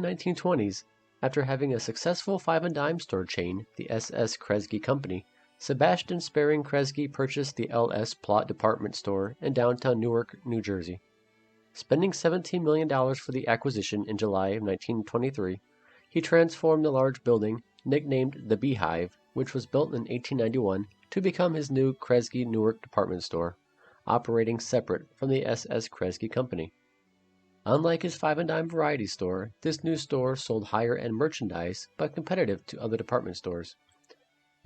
1920s, after having a successful five-and-dime store chain, the S.S. Kresge Company, Sebastian Sparing Kresge purchased the L.S. Plot department store in downtown Newark, New Jersey. Spending $17 million for the acquisition in July of 1923, he transformed the large building, nicknamed the Beehive, which was built in 1891, to become his new Kresge-Newark department store, operating separate from the S.S. Kresge Company. Unlike his five-and-dime variety store, this new store sold higher-end merchandise but competitive to other department stores.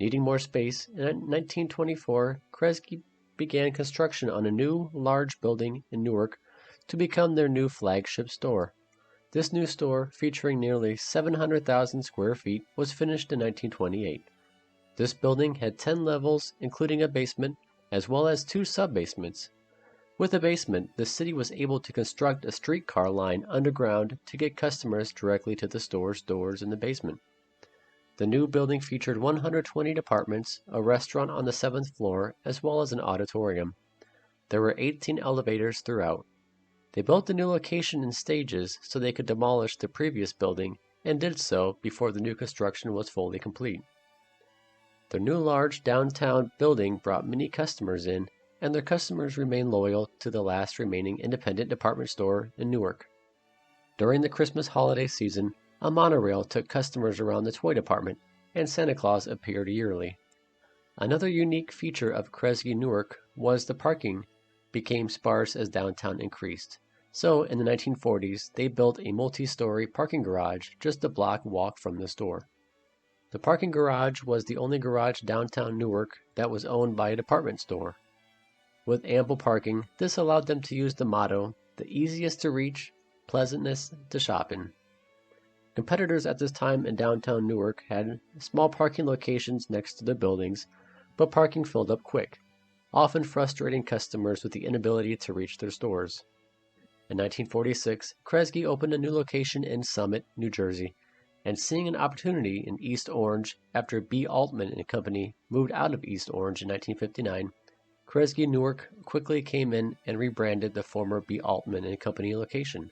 Needing more space, in 1924, Kresge began construction on a new, large building in Newark to become their new flagship store. This new store, featuring nearly 700,000 square feet, was finished in 1928. This building had 10 levels, including a basement, as well as 2 sub-basements. With a basement, the city was able to construct a streetcar line underground to get customers directly to the store's doors in the basement. The new building featured 120 departments, a restaurant on the 7th floor, as well as an auditorium. There were 18 elevators throughout. They built the new location in stages so they could demolish the previous building, and did so before the new construction was fully complete. Their new large downtown building brought many customers in, and their customers remained loyal to the last remaining independent department store in Newark. During the Christmas holiday season, a monorail took customers around the toy department, and Santa Claus appeared yearly. Another unique feature of Kresge-Newark was the parking became sparse as downtown increased. So, in the 1940s, they built a multi-story parking garage just a block walk from the store. The parking garage was the only garage downtown Newark that was owned by a department store. With ample parking, this allowed them to use the motto, "the easiest to reach, pleasantness to shop in." Competitors at this time in downtown Newark had small parking locations next to the buildings, but parking filled up quick, often frustrating customers with the inability to reach their stores. In 1946, Kresge opened a new location in Summit, New Jersey, and seeing an opportunity in East Orange after B. Altman and Company moved out of East Orange in 1959, Kresge-Newark quickly came in and rebranded the former B. Altman and Company location.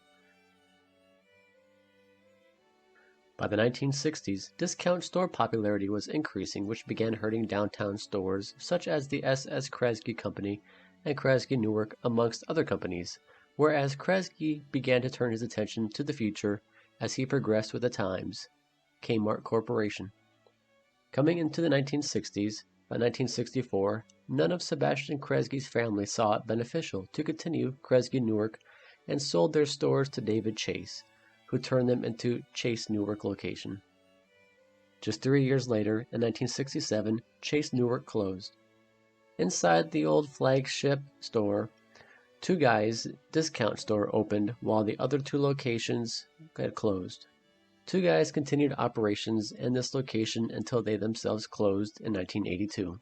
By the 1960s, discount store popularity was increasing, which began hurting downtown stores such as the S.S. Kresge Company and Kresge-Newark, amongst other companies, whereas Kresge began to turn his attention to the future as he progressed with the times, K-mart Corporation. Coming into the 1960s, by 1964, none of Sebastian Kresge's family saw it beneficial to continue Kresge-Newark and sold their stores to David Chase, who turned them into Chase-Newark location. Just 3 years later, in 1967, Chase-Newark closed. Inside the old flagship store, Two Guys discount store opened while the other 2 locations had closed. Two Guys continued operations in this location until they themselves closed in 1982.